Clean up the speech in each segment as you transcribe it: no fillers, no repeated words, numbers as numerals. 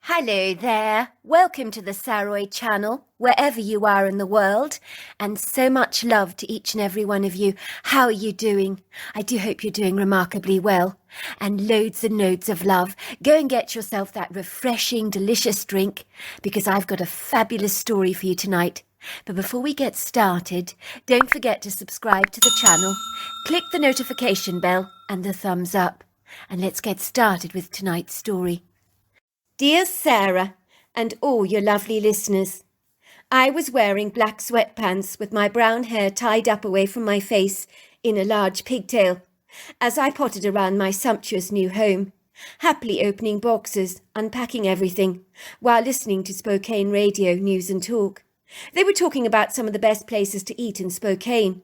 Hello there. Welcome to the Saroy channel, wherever you are in the world, and so much love to each and every one of you. How are you doing? I do hope you're doing remarkably well, and loads of love. Go and get yourself that refreshing, delicious drink, because I've got a fabulous story for you tonight. But before we get started, don't forget to subscribe to the channel, click the notification bell and the thumbs up, and let's get started with tonight's story. Dear Sarah, and all your lovely listeners, I was wearing black sweatpants with my brown hair tied up away from my face in a large pigtail as I pottered around my sumptuous new home, happily opening boxes, unpacking everything, while listening to Spokane radio news and talk. They were talking about some of the best places to eat in Spokane.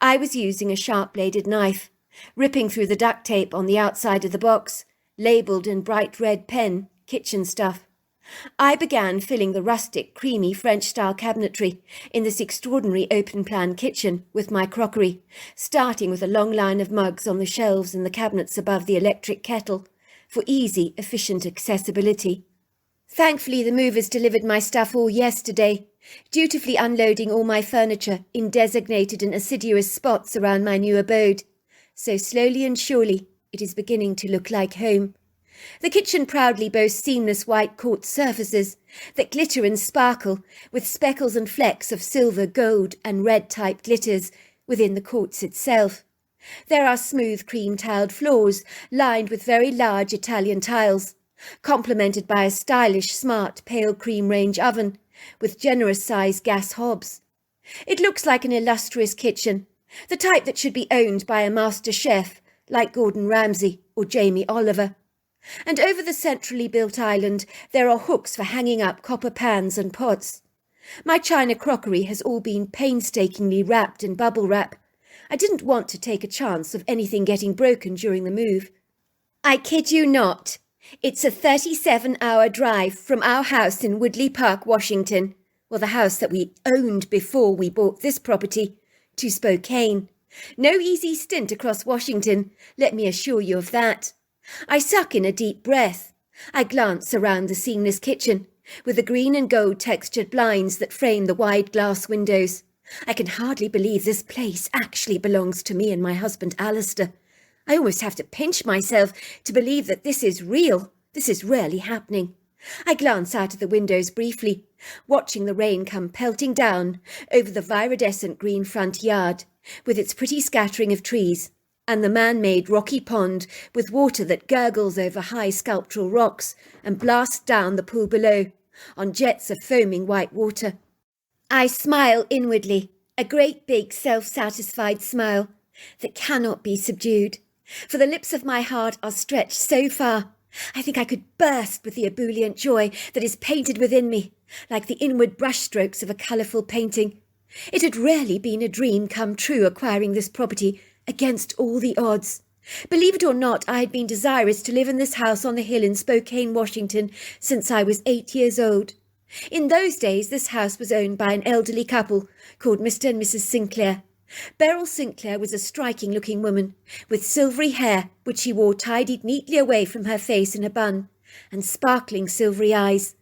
I was using a sharp-bladed knife, ripping through the duct tape on the outside of the box, labelled in bright red pen, kitchen stuff. I began filling the rustic, creamy French-style cabinetry in this extraordinary open-plan kitchen with my crockery, starting with a long line of mugs on the shelves in the cabinets above the electric kettle for easy, efficient accessibility. Thankfully, the movers delivered my stuff all yesterday, dutifully unloading all my furniture in designated and assiduous spots around my new abode. So slowly and surely, it is beginning to look like home. The kitchen proudly boasts seamless white quartz surfaces that glitter and sparkle with speckles and flecks of silver, gold and red-type glitters within the quartz itself. There are smooth cream-tiled floors lined with very large Italian tiles, complemented by a stylish, smart, pale cream range oven with generous-sized gas hobs. It looks like an illustrious kitchen, the type that should be owned by a master chef like Gordon Ramsay or Jamie Oliver. And over the centrally built island there are hooks for hanging up copper pans and pots. My china crockery has all been painstakingly wrapped in bubble wrap. I didn't want to take a chance of anything getting broken during the move. I kid you not. It's a 37-hour drive from our house in Woodley Park, Washington, well, the house that we owned before we bought this property, to Spokane. No easy stint across Washington, let me assure you of that. I suck in a deep breath. I glance around the seamless kitchen, with the green and gold textured blinds that frame the wide glass windows. I can hardly believe this place actually belongs to me and my husband Alistair. I almost have to pinch myself to believe that this is real. This is really happening. I glance out of the windows briefly, watching the rain come pelting down over the viridescent green front yard, with its pretty scattering of trees, and the man-made rocky pond with water that gurgles over high sculptural rocks and blasts down the pool below on jets of foaming white water. I smile inwardly, a great big self-satisfied smile that cannot be subdued, for the lips of my heart are stretched so far, I think I could burst with the ebullient joy that is painted within me, like the inward brushstrokes of a colourful painting. It had really been a dream come true acquiring this property against all the odds. Believe it or not, I had been desirous to live in this house on the hill in Spokane, Washington, since I was 8 years old. In those days, this house was owned by an elderly couple called Mr. and Mrs. Sinclair. Beryl Sinclair was a striking-looking woman, with silvery hair which she wore tidied neatly away from her face in a bun, and sparkling silvery eyes.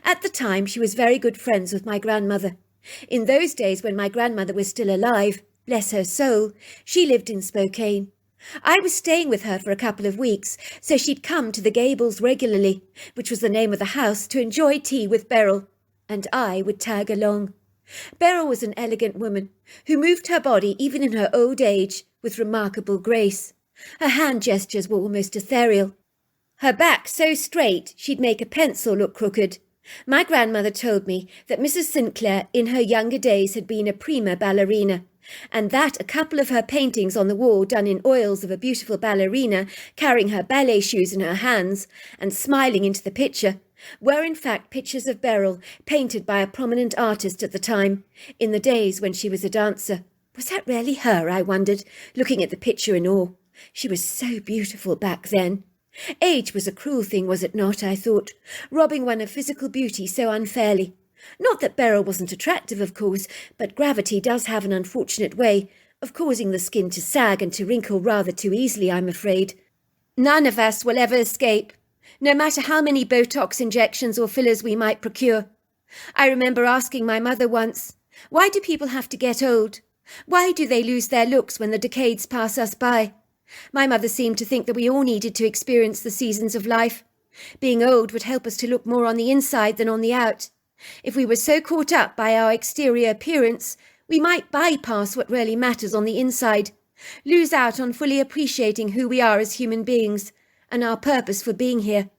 At the time, she was very good friends with my grandmother. In those days, when my grandmother was still alive, bless her soul, she lived in Spokane. I was staying with her for a couple of weeks, so she'd come to the Gables regularly, which was the name of the house, to enjoy tea with Beryl, and I would tag along. Beryl was an elegant woman who moved her body even in her old age with remarkable grace. Her hand gestures were almost ethereal. Her back so straight she'd make a pencil look crooked. My grandmother told me that Mrs. Sinclair in her younger days had been a prima ballerina, and that a couple of her paintings on the wall done in oils of a beautiful ballerina carrying her ballet shoes in her hands and smiling into the picture were in fact pictures of Beryl painted by a prominent artist at the time, in the days when she was a dancer. Was that really her, I wondered, looking at the picture in awe. She was so beautiful back then. Age was a cruel thing, was it not, I thought, robbing one of physical beauty so unfairly. Not that Beryl wasn't attractive, of course, but gravity does have an unfortunate way of causing the skin to sag and to wrinkle rather too easily, I'm afraid. None of us will ever escape. no matter how many Botox injections or fillers we might procure. I remember asking my mother once, why do people have to get old? Why do they lose their looks when the decades pass us by? My mother seemed to think that we all needed to experience the seasons of life. Being old would help us to look more on the inside than on the out. If we were so caught up by our exterior appearance, we might bypass what really matters on the inside, lose out on fully appreciating who we are as human beings and our purpose for being here.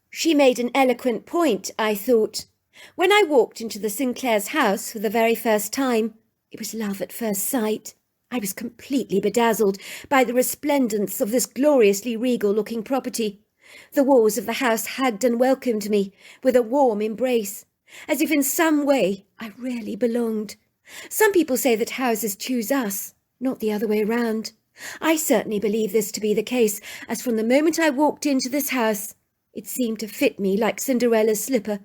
She made an eloquent point, I thought. When I walked into the Sinclair's house for the very first time, it was love at first sight. I was completely bedazzled by the resplendence of this gloriously regal-looking property. The walls of the house hugged and welcomed me with a warm embrace, as if in some way I really belonged. Some people say that houses choose us, not the other way round. I certainly believe this to be the case, as from the moment I walked into this house, it seemed to fit me like Cinderella's slipper.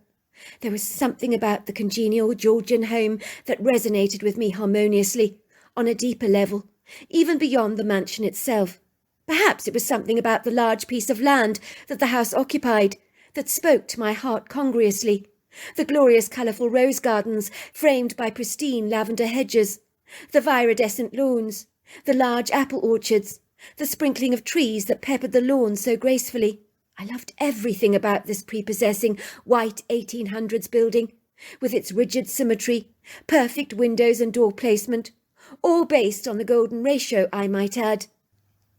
There was something about the congenial Georgian home that resonated with me harmoniously, on a deeper level, even beyond the mansion itself. Perhaps it was something about the large piece of land that the house occupied that spoke to my heart congruously. The glorious colourful rose gardens framed by pristine lavender hedges, the viridescent lawns, the large apple orchards, the sprinkling of trees that peppered the lawns so gracefully. I loved everything about this prepossessing white 1800s building, with its rigid symmetry, perfect windows and door placement, all based on the golden ratio, I might add.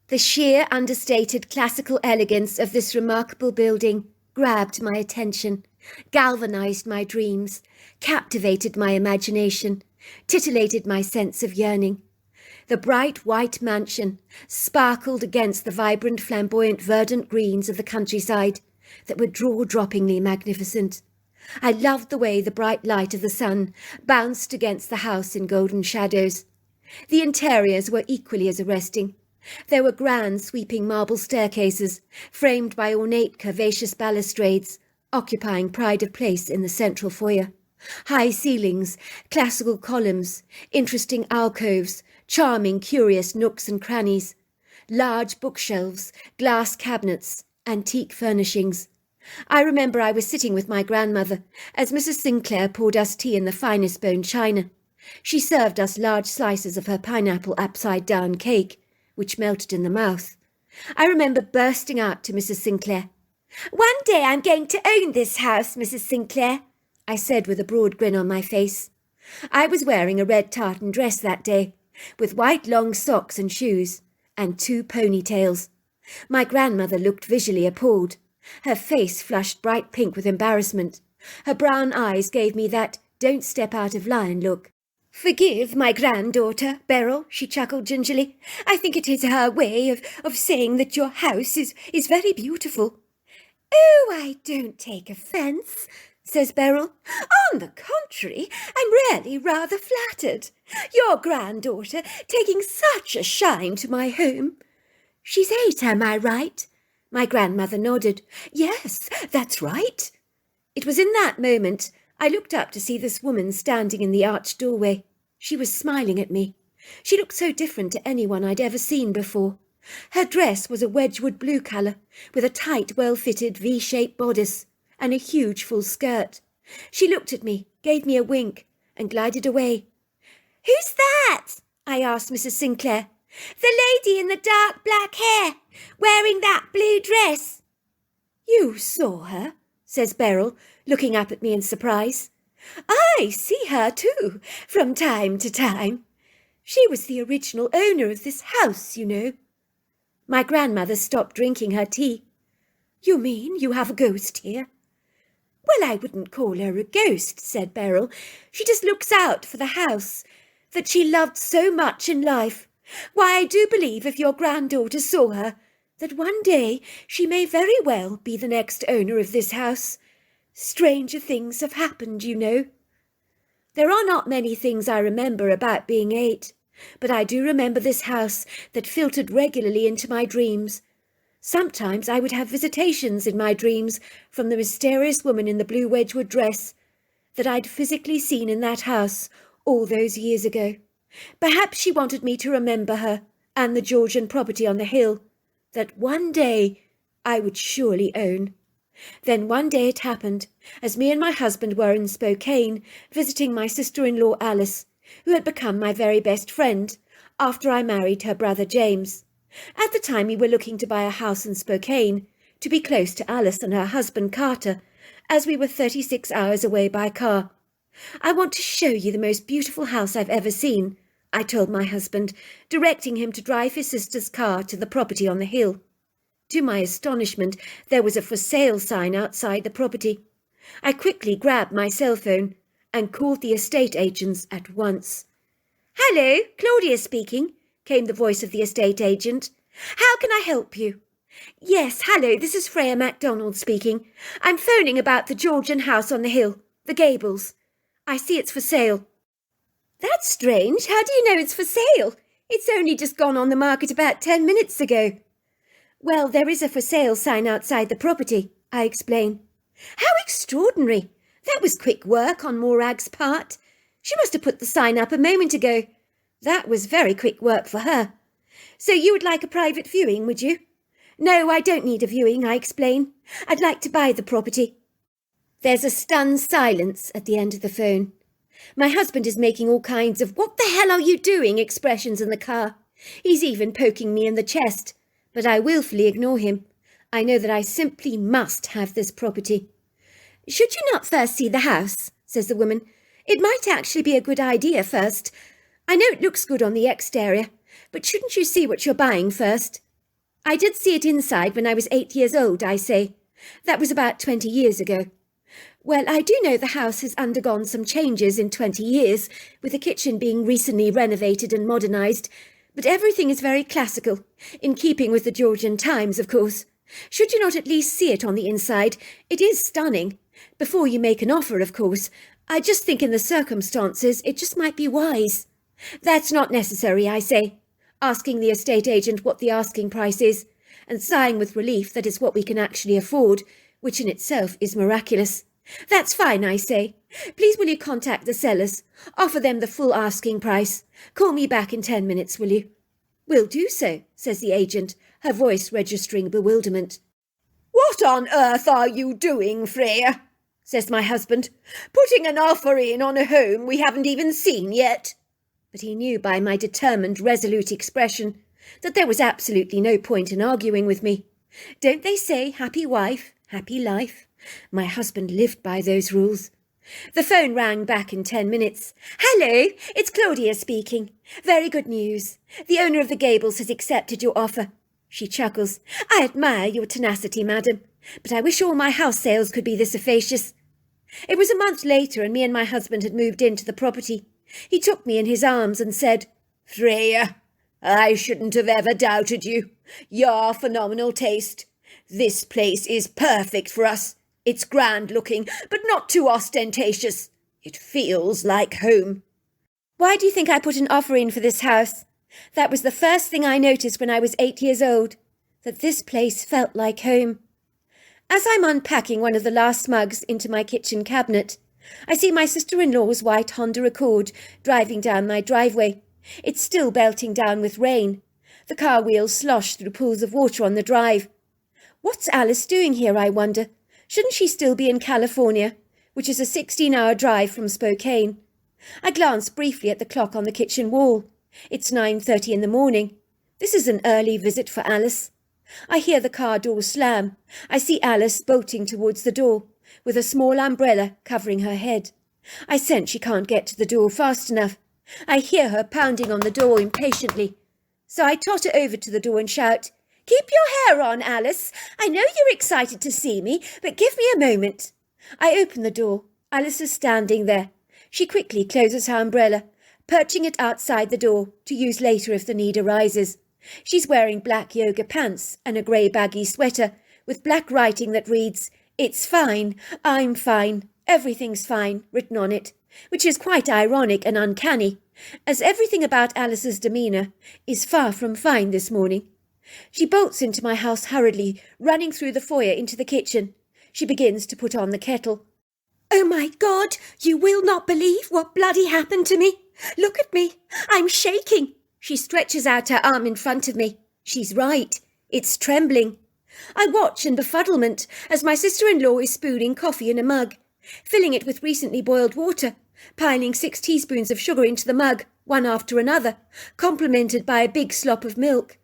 The sheer, understated classical elegance of this remarkable building grabbed my attention, galvanized my dreams, captivated my imagination, titillated my sense of yearning. The bright white mansion sparkled against the vibrant, flamboyant, verdant greens of the countryside that were jaw-droppingly magnificent. I loved the way the bright light of the sun bounced against the house in golden shadows. The interiors were equally as arresting. There were grand, sweeping marble staircases, framed by ornate, curvaceous balustrades, occupying pride of place in the central foyer. High ceilings, classical columns, interesting alcoves, charming, curious nooks and crannies, large bookshelves, glass cabinets, antique furnishings. I remember I was sitting with my grandmother as Mrs. Sinclair poured us tea in the finest bone china. She served us large slices of her pineapple upside-down cake, which melted in the mouth. I remember bursting out to Mrs. Sinclair. "One day I'm going to own this house, Mrs. Sinclair," I said with a broad grin on my face. I was wearing a red tartan dress that day, with white long socks and shoes, and 2 ponytails. My grandmother looked visually appalled. Her face flushed bright pink with embarrassment. Her brown eyes gave me that don't step out of line look. "Forgive my granddaughter, Beryl," she chuckled gingerly. "I think it is her way of saying that your house is very beautiful." "Oh, I don't take offence," says Beryl. "On the contrary, I'm really rather flattered. Your granddaughter taking such a shine to my home." "She's 8, am I right?" My grandmother nodded. "Yes, that's right." It was in that moment I looked up to see this woman standing in the arched doorway. She was smiling at me. She looked so different to anyone I'd ever seen before. Her dress was a Wedgwood blue colour, with a tight, well-fitted V-shaped bodice and a huge full skirt. She looked at me, gave me a wink, and glided away. "Who's that?" I asked Mrs. Sinclair. "The lady in the dark black hair, wearing that blue dress." "You saw her?" says Beryl, looking up at me in surprise. "I see her too, from time to time. She was the original owner of this house, you know." My grandmother stopped drinking her tea. "You mean you have a ghost here?" "Well, I wouldn't call her a ghost," said Beryl. "She just looks out for the house that she loved so much in life. Why, I do believe if your granddaughter saw her, that one day she may very well be the next owner of this house. Stranger things have happened, you know." There are not many things I remember about being 8, but I do remember this house that filtered regularly into my dreams. Sometimes I would have visitations in my dreams from the mysterious woman in the blue Wedgwood dress that I'd physically seen in that house all those years ago. Perhaps she wanted me to remember her and the Georgian property on the hill that one day I would surely own. Then one day it happened, as me and my husband were in Spokane, visiting my sister-in-law Alice, who had become my very best friend, after I married her brother James. At the time we were looking to buy a house in Spokane, to be close to Alice and her husband Carter, as we were 36 hours away by car. "I want to show you the most beautiful house I've ever seen," I told my husband, directing him to drive his sister's car to the property on the hill. To my astonishment, there was a for sale sign outside the property. I quickly grabbed my cell phone and called the estate agents at once. "Hello, Claudia speaking," came the voice of the estate agent. "How can I help you?" "Yes, hello, this is Freya MacDonald speaking. I'm phoning about the Georgian house on the hill, the Gables. I see it's for sale." "That's strange. How do you know it's for sale? It's only just gone on the market about 10 minutes ago." "Well, there is a for sale sign outside the property," I explain. "How extraordinary. That was quick work on Morag's part. She must have put the sign up a moment ago. That was very quick work for her. So you would like a private viewing, would you?" "No, I don't need a viewing," I explain. "I'd like to buy the property." There's a stunned silence at the end of the phone. My husband is making all kinds of "what the hell are you doing" expressions in the car. He's even poking me in the chest, but I willfully ignore him. I know that I simply must have this property. "Should you not first see the house?" says the woman. "It might actually be a good idea first. I know it looks good on the exterior, but shouldn't you see what you're buying first?" "I did see it inside when I was 8 years old," I say. "That was about 20 years ago." "Well, I do know the house has undergone some changes in 20 years, with the kitchen being recently renovated and modernised, but everything is very classical, in keeping with the Georgian times, of course. Should you not at least see it on the inside? It is stunning. Before you make an offer, of course. I just think in the circumstances it just might be wise." "That's not necessary," I say, asking the estate agent what the asking price is, and sighing with relief that it's what we can actually afford, which in itself is miraculous. "That's fine," I say. "Please will you contact the sellers? Offer them the full asking price. Call me back in 10 minutes, will you?" "Will do so," says the agent, her voice registering bewilderment. "What on earth are you doing, Freya?" says my husband. "Putting an offer in on a home we haven't even seen yet." But he knew by my determined, resolute expression that there was absolutely no point in arguing with me. Don't they say happy wife, happy life? My husband lived by those rules. The phone rang back in 10 minutes. "Hello, it's Claudia speaking. Very good news. The owner of the Gables has accepted your offer." She chuckles. "I admire your tenacity, madam, but I wish all my house sales could be this efficacious." It was a month later, and me and my husband had moved into the property. He took me in his arms and said, "Freya, I shouldn't have ever doubted you. Your phenomenal taste. This place is perfect for us. It's grand looking, but not too ostentatious. It feels like home." "Why do you think I put an offer in for this house? That was the first thing I noticed when I was 8 years old, that this place felt like home." As I'm unpacking one of the last mugs into my kitchen cabinet, I see my sister-in-law's white Honda Accord driving down my driveway. It's still belting down with rain. The car wheels slosh through pools of water on the drive. What's Alice doing here, I wonder? Shouldn't she still be in California, which is a 16-hour drive from Spokane? I glance briefly at the clock on the kitchen wall. It's 9:30 in the morning. This is an early visit for Alice. I hear the car door slam. I see Alice bolting towards the door, with a small umbrella covering her head. I sense she can't get to the door fast enough. I hear her pounding on the door impatiently. So I totter over to the door and shout, "Keep your hair on, Alice. I know you're excited to see me, but give me a moment." I open the door. Alice is standing there. She quickly closes her umbrella, perching it outside the door to use later if the need arises. She's wearing black yoga pants and a grey baggy sweater with black writing that reads, "It's fine, I'm fine, everything's fine," written on it, which is quite ironic and uncanny, as everything about Alice's demeanour is far from fine this morning. She bolts into my house hurriedly, running through the foyer into the kitchen. She begins to put on the kettle. "Oh my God, you will not believe what bloody happened to me. Look at me, I'm shaking." She stretches out her arm in front of me. She's right, it's trembling. I watch in befuddlement as my sister-in-law is spooning coffee in a mug, filling it with recently boiled water, piling 6 teaspoons of sugar into the mug, one after another, complemented by a big slop of milk.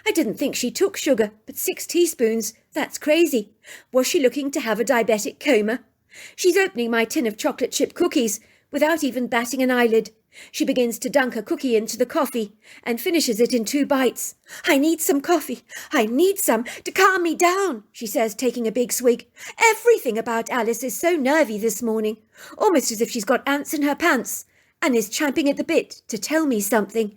I didn't think she took sugar, but 6 teaspoons, that's crazy. Was she looking to have a diabetic coma? She's opening my tin of chocolate chip cookies without even batting an eyelid. She begins to dunk a cookie into the coffee and finishes it in 2 bites. I need some coffee. I need some to calm me down, she says, taking a big swig. Everything about Alice is so nervy this morning, almost as if she's got ants in her pants, and is champing at the bit to tell me something.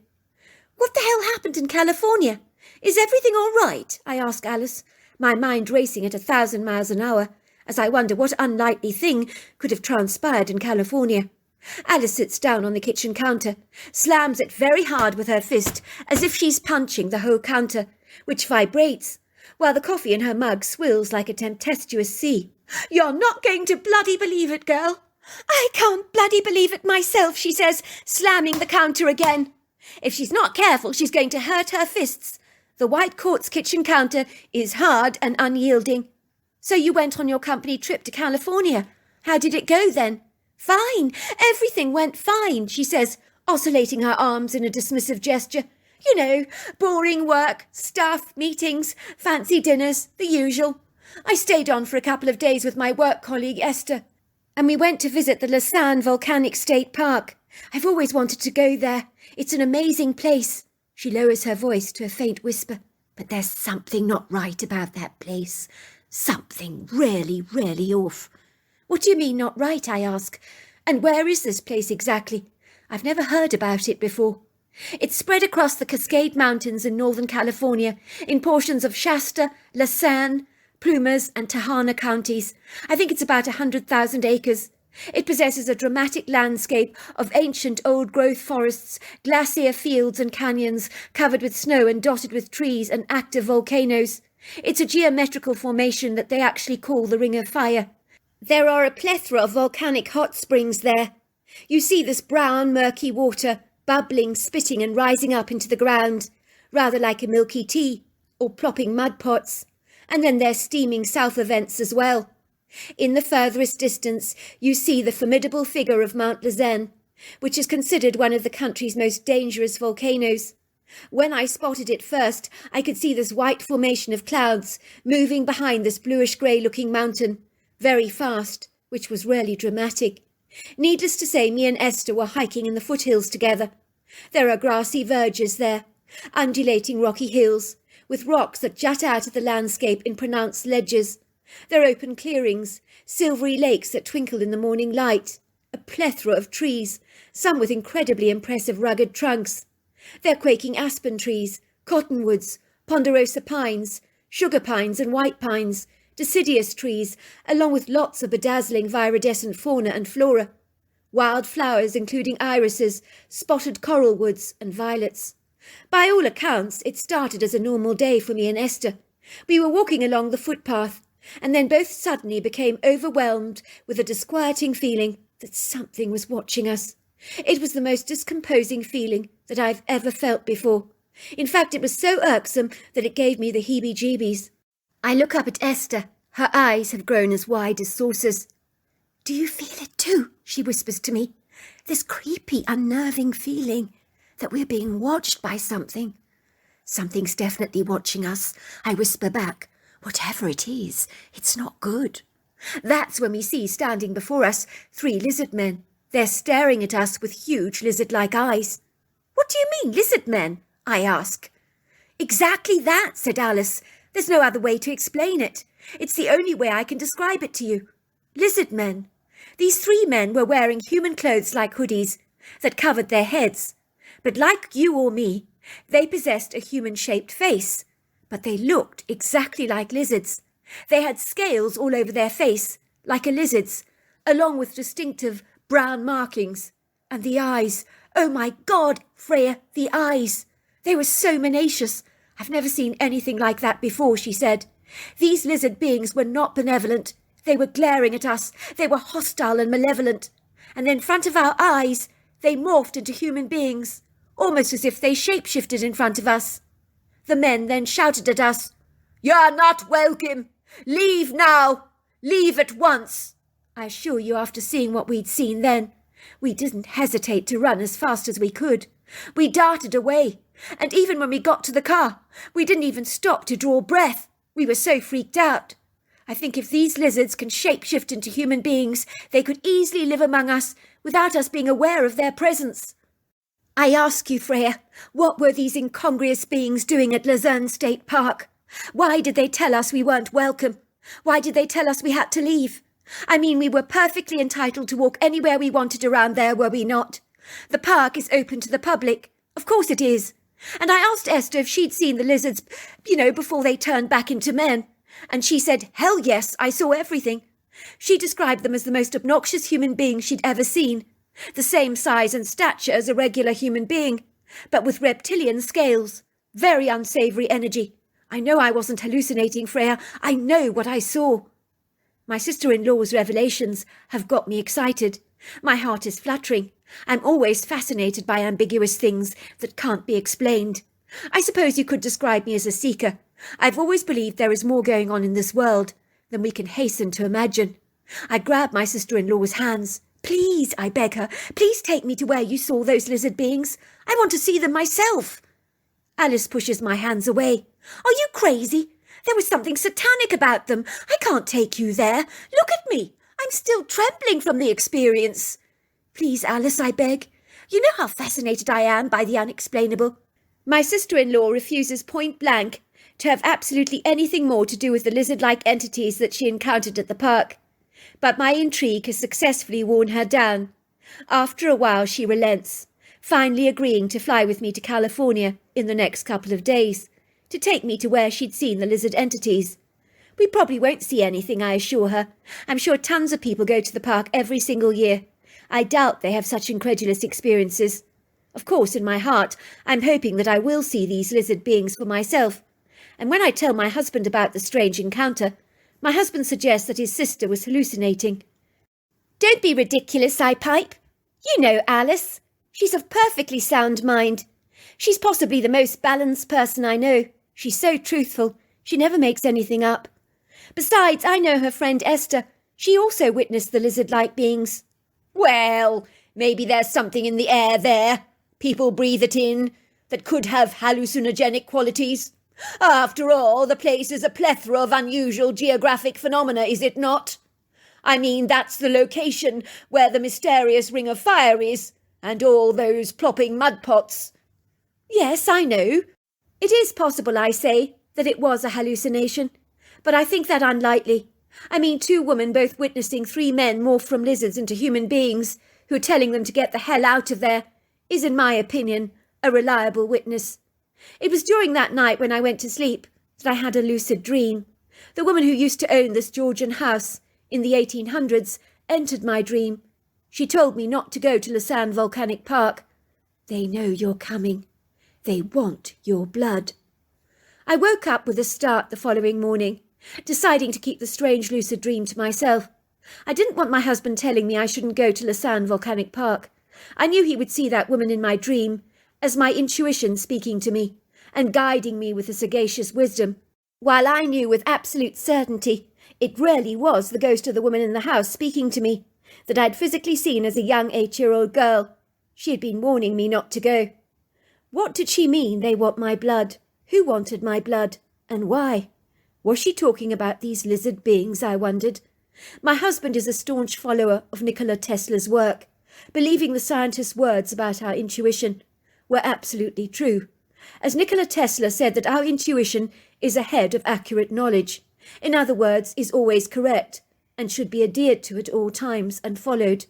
What the hell happened in California? Is everything all right? I ask Alice, my mind racing at 1,000 miles an hour, as I wonder what unlikely thing could have transpired in California. Alice sits down on the kitchen counter, slams it very hard with her fist, as if she's punching the whole counter, which vibrates, while the coffee in her mug swills like a tempestuous sea. You're not going to bloody believe it, girl. I can't bloody believe it myself, she says, slamming the counter again. If she's not careful, she's going to hurt her fists. The white quartz kitchen counter is hard and unyielding. So you went on your company trip to California. How did it go then? Fine. Everything went fine, she says, oscillating her arms in a dismissive gesture. You know, boring work, stuff, meetings, fancy dinners, the usual. I stayed on for a couple of days with my work colleague Esther, and we went to visit the Lausanne Volcanic State Park. I've always wanted to go there. It's an amazing place. She lowers her voice to a faint whisper. But there's something not right about that place. Something really, really off. What do you mean not right, I ask. And where is this place exactly? I've never heard about it before. It's spread across the Cascade Mountains in northern California, in portions of Shasta, Lausanne, Plumas and Tahana counties. I think it's about 100,000 acres. It possesses a dramatic landscape of ancient old-growth forests, glacier fields and canyons covered with snow and dotted with trees and active volcanoes. It's a geometrical formation that they actually call the Ring of Fire. There are a plethora of volcanic hot springs there. You see this brown, murky water, bubbling, spitting and rising up into the ground, rather like a milky tea, or plopping mud pots. And then there's steaming south vents as well. In the furthest distance, you see the formidable figure of Mount Lausanne, which is considered one of the country's most dangerous volcanoes. When I spotted it first, I could see this white formation of clouds moving behind this bluish-grey-looking mountain, very fast, which was really dramatic. Needless to say, me and Esther were hiking in the foothills together. There are grassy verges there, undulating rocky hills, with rocks that jut out of the landscape in pronounced ledges. There are open clearings, silvery lakes that twinkle in the morning light, a plethora of trees, some with incredibly impressive rugged trunks. There are quaking aspen trees, cottonwoods, ponderosa pines, sugar pines and white pines, deciduous trees, along with lots of bedazzling viridescent fauna and flora. Wild flowers including irises, spotted coral woods and violets. By all accounts, it started as a normal day for me and Esther. We were walking along the footpath, and then both suddenly became overwhelmed with a disquieting feeling that something was watching us. It was the most discomposing feeling that I've ever felt before. In fact, it was so irksome that it gave me the heebie-jeebies. I look up at Esther. Her eyes have grown as wide as saucers. "Do you feel it too?" she whispers to me. "This creepy, unnerving feeling that we're being watched by something." "Something's definitely watching us," I whisper back. "Whatever it is, it's not good." That's when we see standing before us 3 lizard men. They're staring at us with huge lizard-like eyes. "What do you mean, lizard men?" I ask. "Exactly that," said Alice. "There's no other way to explain it. It's the only way I can describe it to you. Lizard men. These 3 men were wearing human clothes like hoodies that covered their heads. But like you or me, they possessed a human-shaped face. But they looked exactly like lizards. They had scales all over their face, like a lizard's, along with distinctive brown markings. And the eyes, oh my God, Freya, the eyes. They were so menacious. I've never seen anything like that before," she said. "These lizard beings were not benevolent. They were glaring at us. They were hostile and malevolent. And in front of our eyes, they morphed into human beings, almost as if they shape-shifted in front of us. The men then shouted at us, You're not welcome. Leave now. Leave at once. I assure you, after seeing what we'd seen then, we didn't hesitate to run as fast as we could. We darted away, and even when we got to the car, we didn't even stop to draw breath. We were so freaked out. I think if these lizards can shapeshift into human beings, they could easily live among us without us being aware of their presence. I ask you, Freya, what were these incongruous beings doing at Luzerne State Park? Why did they tell us we weren't welcome? Why did they tell us we had to leave? I mean, we were perfectly entitled to walk anywhere we wanted around there, were we not? The park is open to the public. Of course it is. And I asked Esther if she'd seen the lizards, before they turned back into men. And she said, hell yes, I saw everything. She described them as the most obnoxious human beings she'd ever seen. The same size and stature as a regular human being, but with reptilian scales. Very unsavoury energy. I know I wasn't hallucinating, Freya. I know what I saw. My sister-in-law's revelations have got me excited. My heart is fluttering. I'm always fascinated by ambiguous things that can't be explained. I suppose you could describe me as a seeker. I've always believed there is more going on in this world than we can hasten to imagine. I grab my sister-in-law's hands. Please, I beg her, please take me to where you saw those lizard beings. I want to see them myself. Alice pushes my hands away. Are you crazy? There was something satanic about them. I can't take you there. Look at me. I'm still trembling from the experience. Please, Alice, I beg. You know how fascinated I am by the unexplainable. My sister-in-law refuses point blank to have absolutely anything more to do with the lizard-like entities that she encountered at the park. But my intrigue has successfully worn her down. After a while she relents, finally agreeing to fly with me to California in the next couple of days, to take me to where she'd seen the lizard entities. We probably won't see anything, I assure her. I'm sure tons of people go to the park every single year. I doubt they have such incredulous experiences. Of course, in my heart, I'm hoping that I will see these lizard beings for myself. And when I tell my husband about the strange encounter, my husband suggests that his sister was hallucinating. Don't be ridiculous, I pipe. You know Alice. She's of perfectly sound mind. She's possibly the most balanced person I know. She's so truthful. She never makes anything up. Besides, I know her friend Esther. She also witnessed the lizard-like beings. Well, maybe there's something in the air there. People breathe it in that could have hallucinogenic qualities. After all, the place is a plethora of unusual geographic phenomena, is it not? I mean, that's the location where the mysterious ring of fire is, and all those plopping mud pots. Yes, I know. It is possible, I say, that it was a hallucination, but I think that unlikely. I mean, 2 women both witnessing 3 men morph from lizards into human beings who are telling them to get the hell out of there is, in my opinion, a reliable witness. It was during that night when I went to sleep that I had a lucid dream. The woman who used to own this Georgian house in the 1800s entered my dream. She told me not to go to Lausanne Volcanic Park. They know you're coming. They want your blood. I woke up with a start the following morning, deciding to keep the strange lucid dream to myself. I didn't want my husband telling me I shouldn't go to Lausanne Volcanic Park. I knew he would see that woman in my dream as my intuition speaking to me and guiding me with a sagacious wisdom, while I knew with absolute certainty it really was the ghost of the woman in the house speaking to me, that I'd physically seen as a young 8-year-old girl. She had been warning me not to go. What did she mean, they want my blood? Who wanted my blood? And why? Was she talking about these lizard beings, I wondered? My husband is a staunch follower of Nikola Tesla's work, believing the scientist's words about our intuition were absolutely true, as Nikola Tesla said that our intuition is ahead of accurate knowledge, in other words, is always correct, and should be adhered to at all times and followed.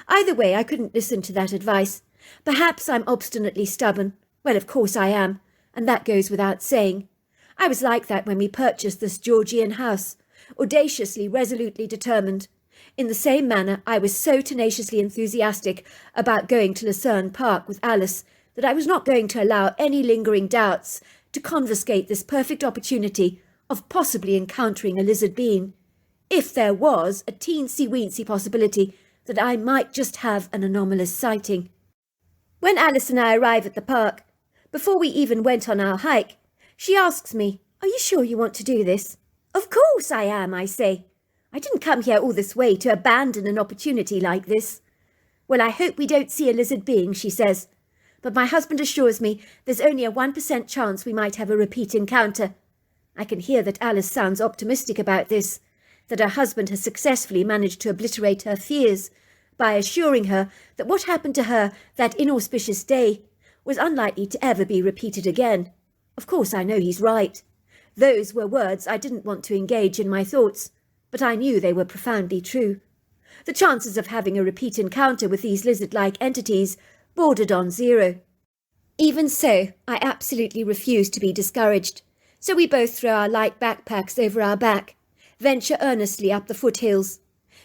Either way, I couldn't listen to that advice. Perhaps I'm obstinately stubborn. Well, of course I am, and that goes without saying. I was like that when we purchased this Georgian house, audaciously, resolutely determined. In the same manner, I was so tenaciously enthusiastic about going to Lucerne Park with Alice that I was not going to allow any lingering doubts to confiscate this perfect opportunity of possibly encountering a lizard being, if there was a teensy-weensy possibility that I might just have an anomalous sighting. When Alice and I arrive at the park, before we even went on our hike, she asks me, Are you sure you want to do this? Of course I am, I say. I didn't come here all this way to abandon an opportunity like this. Well, I hope we don't see a lizard being, she says. But my husband assures me there's only a 1% chance we might have a repeat encounter. I can hear that Alice sounds optimistic about this, that her husband has successfully managed to obliterate her fears by assuring her that what happened to her that inauspicious day was unlikely to ever be repeated again. Of course, I know he's right. Those were words I didn't want to engage in my thoughts, but I knew they were profoundly true. The chances of having a repeat encounter with these lizard-like entities bordered on zero. Even so, I absolutely refused to be discouraged, so we both throw our light backpacks over our back, venture earnestly up the foothills.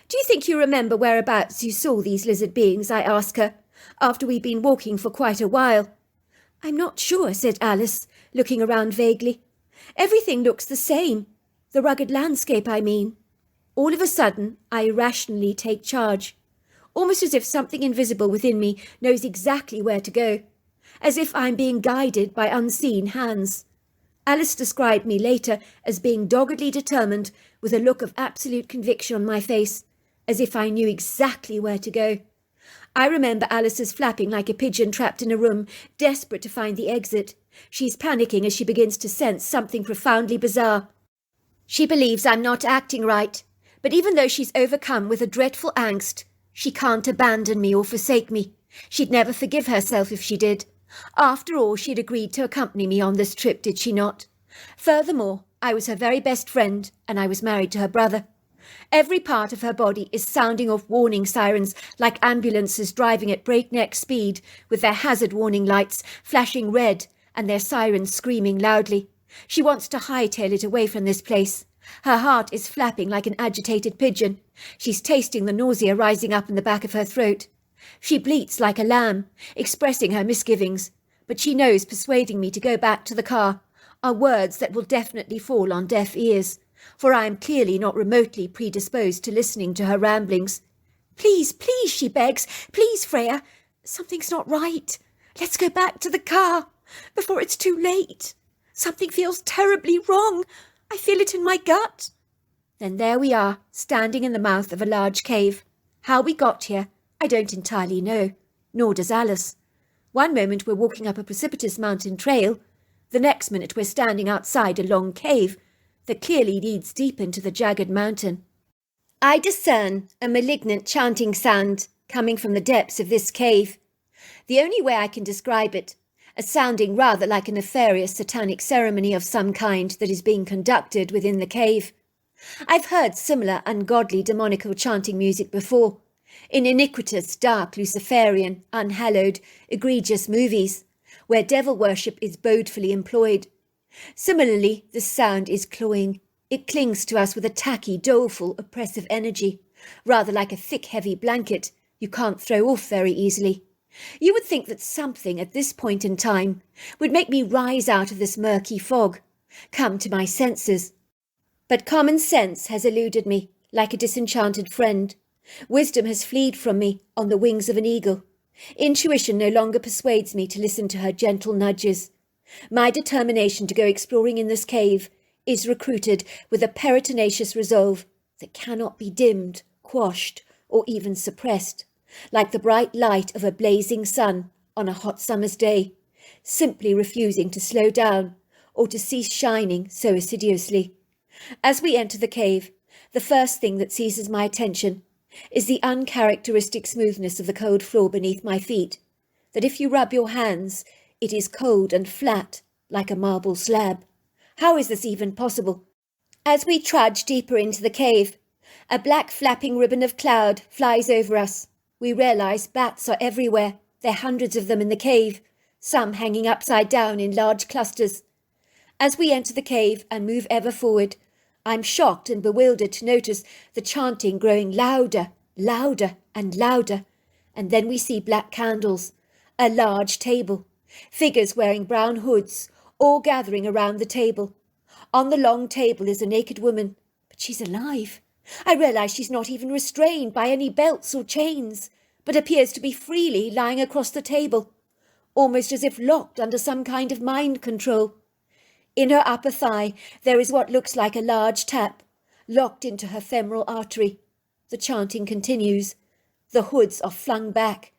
Do you think you remember whereabouts you saw these lizard beings, I ask her, after we'd been walking for quite a while. I'm not sure, said Alice, looking around vaguely. Everything looks the same. The rugged landscape, I mean. All of a sudden, I irrationally take charge, almost as if something invisible within me knows exactly where to go, as if I'm being guided by unseen hands. Alice described me later as being doggedly determined, with a look of absolute conviction on my face, as if I knew exactly where to go. I remember Alice is flapping like a pigeon trapped in a room, desperate to find the exit. She's panicking as she begins to sense something profoundly bizarre. She believes I'm not acting right, but even though she's overcome with a dreadful angst, she can't abandon me or forsake me. She'd never forgive herself if she did. After all, she'd agreed to accompany me on this trip, did she not? Furthermore, I was her very best friend, and I was married to her brother. Every part of her body is sounding off warning sirens like ambulances driving at breakneck speed, with their hazard warning lights flashing red and their sirens screaming loudly. She wants to hightail it away from this place. Her heart is flapping like an agitated pigeon. She's tasting the nausea rising up in the back of her throat. She bleats like a lamb, expressing her misgivings, but she knows persuading me to go back to the car are words that will definitely fall on deaf ears, for I am clearly not remotely predisposed to listening to her ramblings. Please, please, she begs, please, Freya, something's not right. Let's go back to the car before it's too late. Something feels terribly wrong. I feel it in my gut. Then there we are, standing in the mouth of a large cave. How we got here, I don't entirely know, nor does Alice. One moment we're walking up a precipitous mountain trail. The next minute we're standing outside a long cave that clearly leads deep into the jagged mountain. I discern a malignant chanting sound coming from the depths of this cave. The only way I can describe it, as sounding rather like a nefarious satanic ceremony of some kind that is being conducted within the cave. I've heard similar ungodly demonical chanting music before, in iniquitous, dark, Luciferian, unhallowed, egregious movies, where devil worship is bodefully employed. Similarly, the sound is cloying. It clings to us with a tacky, doleful, oppressive energy, rather like a thick, heavy blanket you can't throw off very easily. You would think that something at this point in time would make me rise out of this murky fog, come to my senses. But common sense has eluded me, like a disenchanted friend. Wisdom has fled from me on the wings of an eagle. Intuition no longer persuades me to listen to her gentle nudges. My determination to go exploring in this cave is recruited with a pertinacious resolve that cannot be dimmed, quashed, or even suppressed, like the bright light of a blazing sun on a hot summer's day, simply refusing to slow down or to cease shining so assiduously. As we enter the cave, the first thing that seizes my attention is the uncharacteristic smoothness of the cold floor beneath my feet, that if you rub your hands, it is cold and flat, like a marble slab. How is this even possible? As we trudge deeper into the cave, a black flapping ribbon of cloud flies over us. We realize bats are everywhere. There are hundreds of them in the cave, some hanging upside down in large clusters. As we enter the cave and move ever forward, I'm shocked and bewildered to notice the chanting growing louder, louder and louder, and then we see black candles, a large table, figures wearing brown hoods, all gathering around the table. On the long table is a naked woman, but she's alive. I realize she's not even restrained by any belts or chains, but appears to be freely lying across the table, almost as if locked under some kind of mind control. In her upper thigh there is what looks like a large tap, locked into her femoral artery. The chanting continues. The hoods are flung back.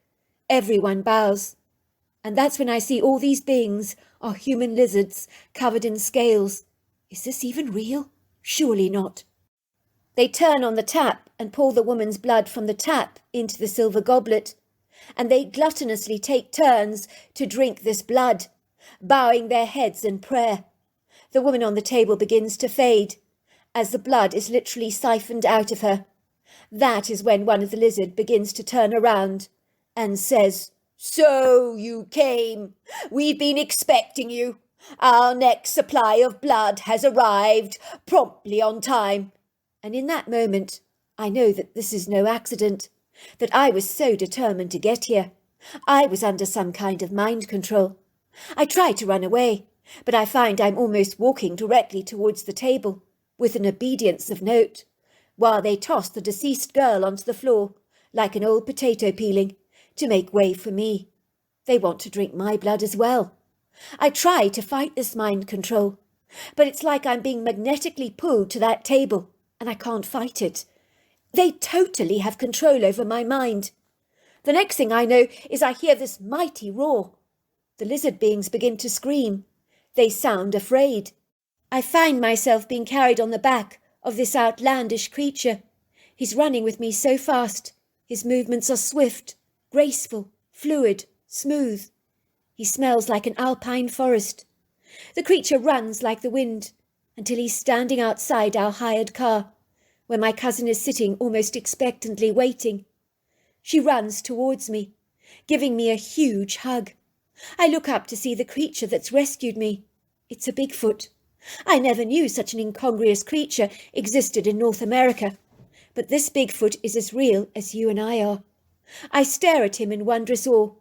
Everyone bows. And that's when I see all these beings are human lizards covered in scales. Is this even real? Surely not. They turn on the tap and pour the woman's blood from the tap into the silver goblet, and they gluttonously take turns to drink this blood, bowing their heads in prayer. The woman on the table begins to fade, as the blood is literally siphoned out of her. That is when one of the lizard begins to turn around and says, "So you came. We've been expecting you. Our next supply of blood has arrived, promptly on time." And in that moment, I know that this is no accident, that I was so determined to get here. I was under some kind of mind control. I try to run away, but I find I'm almost walking directly towards the table, with an obedience of note, while they toss the deceased girl onto the floor, like an old potato peeling, to make way for me. They want to drink my blood as well. I try to fight this mind control, but it's like I'm being magnetically pulled to that table, and I can't fight it. They totally have control over my mind. The next thing I know is I hear this mighty roar. The lizard beings begin to scream. They sound afraid. I find myself being carried on the back of this outlandish creature. He's running with me so fast. His movements are swift, graceful, fluid, smooth. He smells like an alpine forest. The creature runs like the wind until he's standing outside our hired car, where my cousin is sitting almost expectantly waiting. She runs towards me, giving me a huge hug. I look up to see the creature that's rescued me. It's a Bigfoot. I never knew such an incongruous creature existed in North America, but this Bigfoot is as real as you and I are. I stare at him in wondrous awe,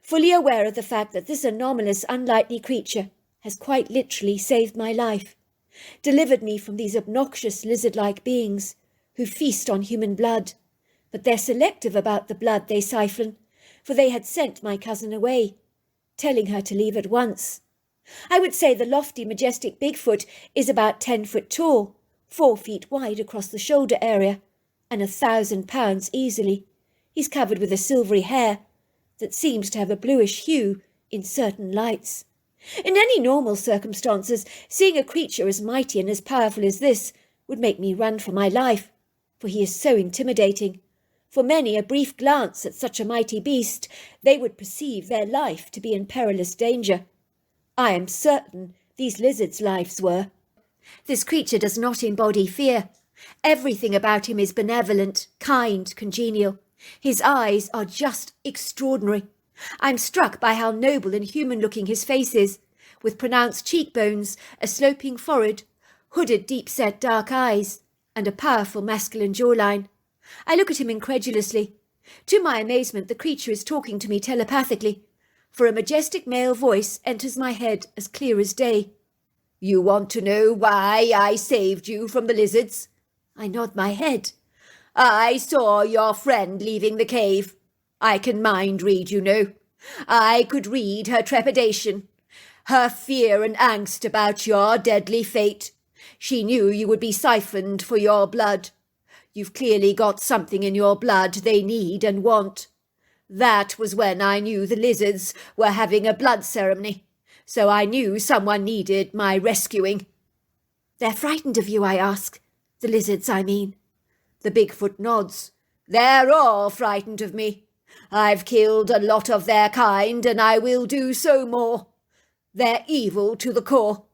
fully aware of the fact that this anomalous, unlikely creature has quite literally saved my life, delivered me from these obnoxious lizard-like beings who feast on human blood. But they're selective about the blood they siphon, for they had sent my cousin away, telling her to leave at once. I would say the lofty, majestic Bigfoot is about 10 foot tall, 4 feet wide across the shoulder area, and 1,000 pounds easily. He's covered with a silvery hair that seems to have a bluish hue in certain lights. In any normal circumstances, seeing a creature as mighty and as powerful as this would make me run for my life, for he is so intimidating. For many, a brief glance at such a mighty beast, they would perceive their life to be in perilous danger. I am certain these lizards' lives were. This creature does not embody fear. Everything about him is benevolent, kind, congenial. His eyes are just extraordinary. I'm struck by how noble and human-looking his face is, with pronounced cheekbones, a sloping forehead, hooded deep-set dark eyes, and a powerful masculine jawline. I look at him incredulously. To my amazement, the creature is talking to me telepathically, for a majestic male voice enters my head as clear as day. "You want to know why I saved you from the lizards?" I nod my head. "I saw your friend leaving the cave. I can mind read, you know. I could read her trepidation, her fear and angst about your deadly fate. She knew you would be siphoned for your blood. You've clearly got something in your blood they need and want. That was when I knew the lizards were having a blood ceremony, so I knew someone needed my rescuing." "They're frightened of you," I ask. "The lizards, I mean." The Bigfoot nods. "They're all frightened of me. I've killed a lot of their kind, and I will do so more. They're evil to the core.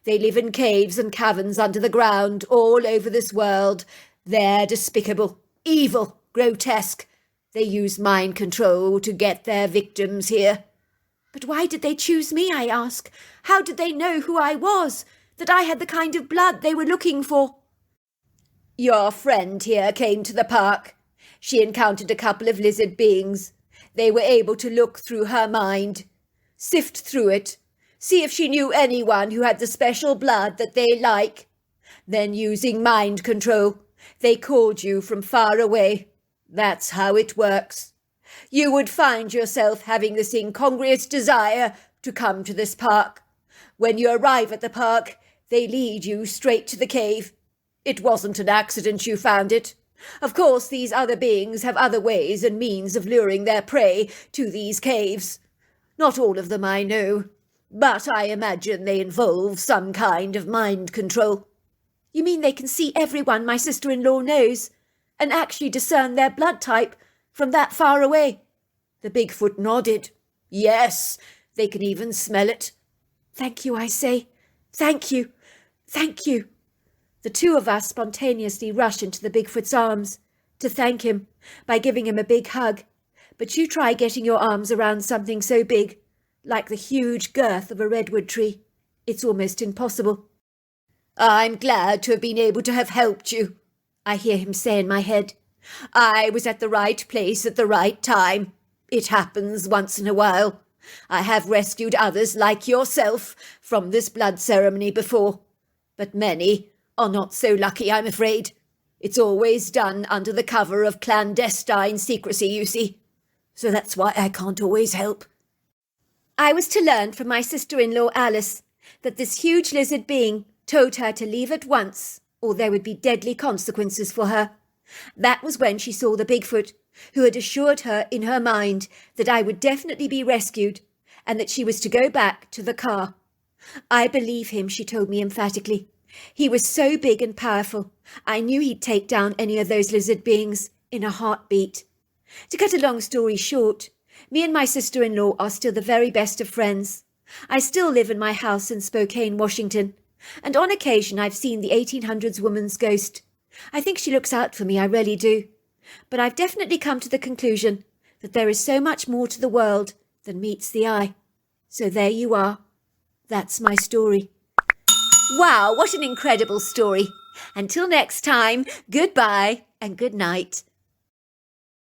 They live in caves and caverns under the ground all over this world. They're despicable, evil, grotesque. They use mind control to get their victims here." "But why did they choose me?" I ask. "How did they know who I was, that I had the kind of blood they were looking for?" "Your friend here came to the park. She encountered a couple of lizard beings. They were able to look through her mind, sift through it, see if she knew anyone who had the special blood that they like. Then, using mind control, they called you from far away. That's how it works. You would find yourself having this incongruous desire to come to this park. When you arrive at the park, they lead you straight to the cave. It wasn't an accident you found it. Of course, these other beings have other ways and means of luring their prey to these caves. Not all of them, I know, but I imagine they involve some kind of mind control. You mean they can see everyone my sister-in-law knows, and actually discern their blood type from that far away? The Bigfoot nodded. Yes, they can even smell it. Thank you, I say. Thank you. Thank you. The two of us spontaneously rush into the Bigfoot's arms to thank him by giving him a big hug. But you try getting your arms around something so big, like the huge girth of a redwood tree. It's almost impossible. I'm glad to have been able to have helped you, I hear him say in my head. I was at the right place at the right time. It happens once in a while. I have rescued others like yourself from this blood ceremony before, but many are not so lucky, I'm afraid. It's always done under the cover of clandestine secrecy, you see. So that's why I can't always help. I was to learn from my sister-in-law Alice that this huge lizard being told her to leave at once, or there would be deadly consequences for her. That was when she saw the Bigfoot, who had assured her in her mind that I would definitely be rescued, and that she was to go back to the car. I believe him, she told me emphatically. He was so big and powerful, I knew he'd take down any of those lizard beings in a heartbeat. To cut a long story short, me and my sister-in-law are still the very best of friends. I still live in my house in Spokane, Washington, and on occasion I've seen the 1800s woman's ghost. I think she looks out for me, I really do. But I've definitely come to the conclusion that there is so much more to the world than meets the eye. So there you are. That's my story. Wow, what an incredible story. Until next time, goodbye and good night.